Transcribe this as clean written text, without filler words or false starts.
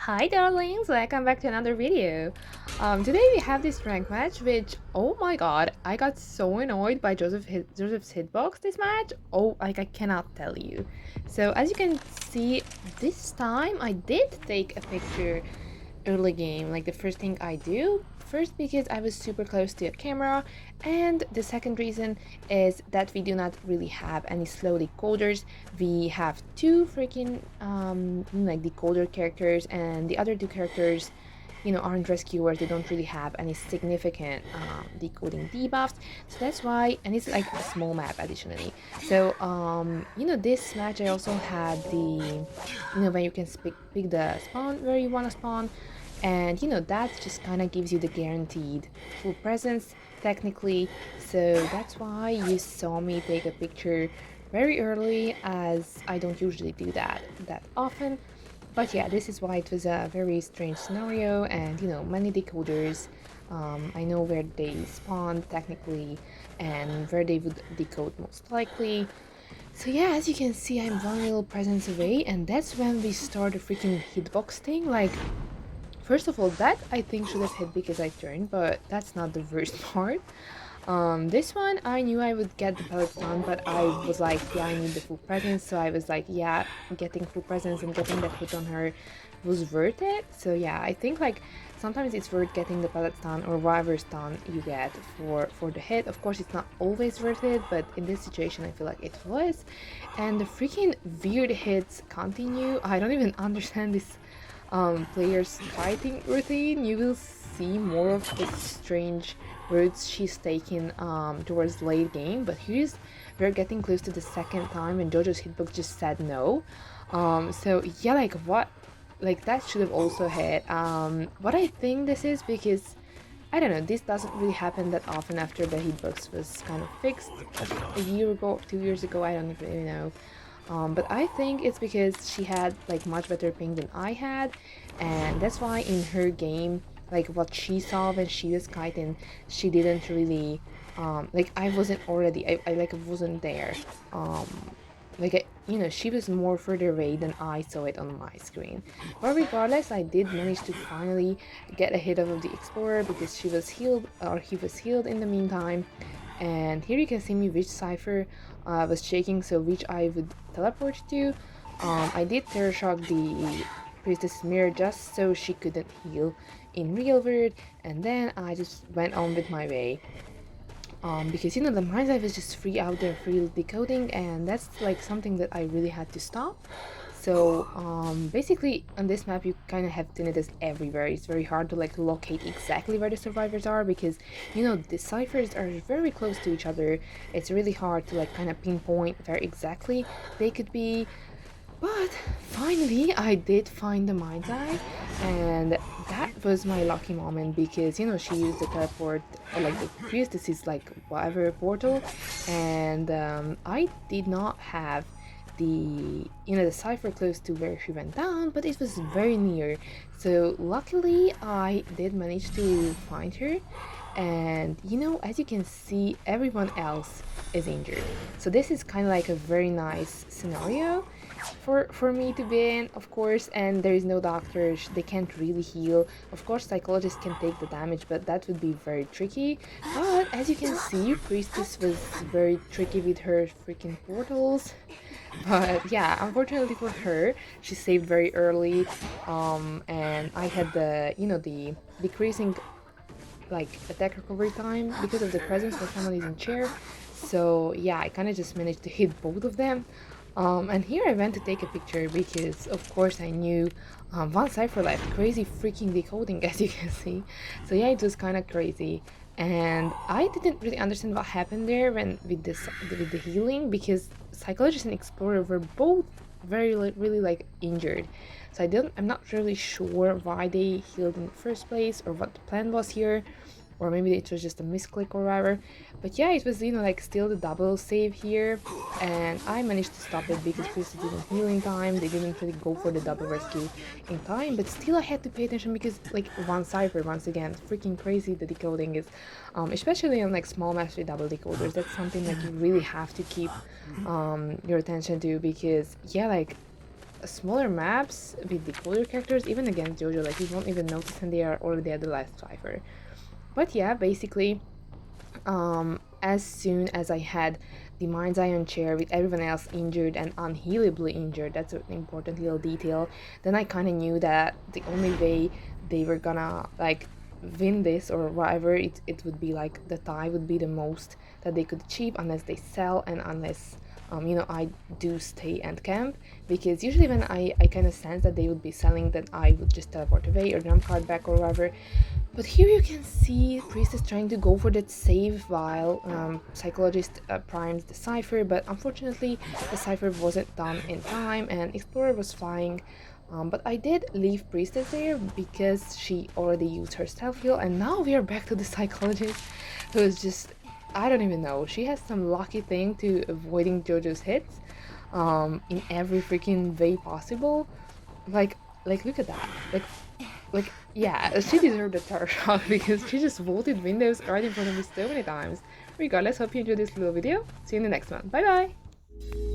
Hi darlings, welcome back to another video. Today we have this rank match which, oh my god, I got so annoyed by Joseph's hitbox this match. Oh, like I cannot tell you. So as you can see, this time I did take a picture early game, like the first thing I do. First, because I was super close to a camera, and the second reason is that we do not really have any slow decoders. We have two freaking like decoder characters, and the other two characters, aren't rescuers. They don't really have any significant decoding debuffs. So that's why, and it's like a small map additionally. So this match I also had the, when you can pick the spawn where you want to spawn, and that just kind of gives you the guaranteed full presence technically. So that's why you saw me take a picture very early, as I don't usually do that often. But yeah, this is why it was a very strange scenario, and many decoders. I know where they spawn technically and where they would decode most likely. So yeah, as you can see, I'm one little presence away, and that's when we start the freaking hitbox thing. Like, first of all, that I think should have hit because I turned, but that's not the worst part. This one I knew I would get the pellets done, but I was like, yeah, I need the full presence, so I was like, yeah, getting full presence and getting that hit on her was worth it. So yeah, I think like sometimes it's worth getting the pellet stun or whatever stun you get for the hit. Of course, it's not always worth it, but in this situation, I feel like it was. And the freaking weird hits continue. I don't even understand this players fighting routine. You will see more of the strange routes she's taking towards late game, but here's we're getting close to the second time and Jojo's hitbox just said no. So yeah, like what, like that should have also hit. What I think this is because I don't know, this doesn't really happen that often after the hitbox was kind of fixed a year ago, 2 years ago, I don't really know. But I think it's because she had like much better ping than I had, and that's why in her game, like what she saw when she was kiting, she didn't really like I wasn't already, I like wasn't there. Like she was more further away than I saw it on my screen. But regardless, I did manage to finally get a hit of the explorer because she was healed, or he was healed in the meantime. And here you can see me which cipher was shaking, so which I would teleport to. I did terror shock the priestess mirror just so she couldn't heal in real world, and then I just went on with my way. Because the mind life is just free out there, free decoding, and that's like something that I really had to stop. So basically on this map you kind of have tinnitus everywhere. It's very hard to like locate exactly where the survivors are because the ciphers are very close to each other. It's really hard to like kind of pinpoint where exactly they could be. But finally, I did find the mind's eye, and that was my lucky moment because she used the teleport, or like the priestess's like whatever portal, and I did not have the cipher close to where she went down, but it was very near. So luckily, I did manage to find her, and as you can see, everyone else is injured. So this is kind of like a very nice scenario for me to be in, of course, and there is no doctors, they can't really heal. Of course psychologists can take the damage, but that would be very tricky. But as you can see, priestess was very tricky with her freaking portals. But yeah, unfortunately for her, she saved very early, and I had the decreasing like attack recovery time because of the presence for families in chair. So yeah, I kind of just managed to hit both of them. And here I went to take a picture because of course I knew one cipher left. Crazy freaking decoding, as you can see. So yeah, it was kind of crazy. And I didn't really understand what happened there when with the healing, because psychologist and explorer were both very really like injured. So I'm not really sure why they healed in the first place or what the plan was here, or maybe it was just a misclick or whatever. But yeah, it was like still the double save here, and I managed to stop it because Priest didn't heal in time. They didn't really go for the double rescue in time, but still I had to pay attention because like one cipher, once again, freaking crazy the decoding is, especially on like small maps with double decoders. That's something that you really have to keep your attention to, because yeah, like smaller maps with the color characters, even against Jojo, like you won't even notice and they are already at the last cipher. But yeah, basically, as soon as I had the mind's eye on chair with everyone else injured and unhealably injured, that's an important little detail, then I kind of knew that the only way they were gonna like win this or whatever, it would be like the tie would be the most that they could achieve unless they sell and unless I do stay and camp, because usually when I kind of sense that they would be selling, then I would just teleport away or jump card back or whatever. But here you can see Priest is trying to go for that save while Psychologist primes the Cypher, but unfortunately the Cypher wasn't done in time and Explorer was flying. But I did leave Priestess there because she already used her stealth heal, and now we are back to the Psychologist, who is just, I don't even know, she has some lucky thing to avoiding Jojo's hits in every freaking way possible. Like, look at that. Yeah, she deserved a star shot because she just vaulted Windows right in front of me so many times. Regardless, hope you enjoyed this little video. See you in the next one. Bye bye!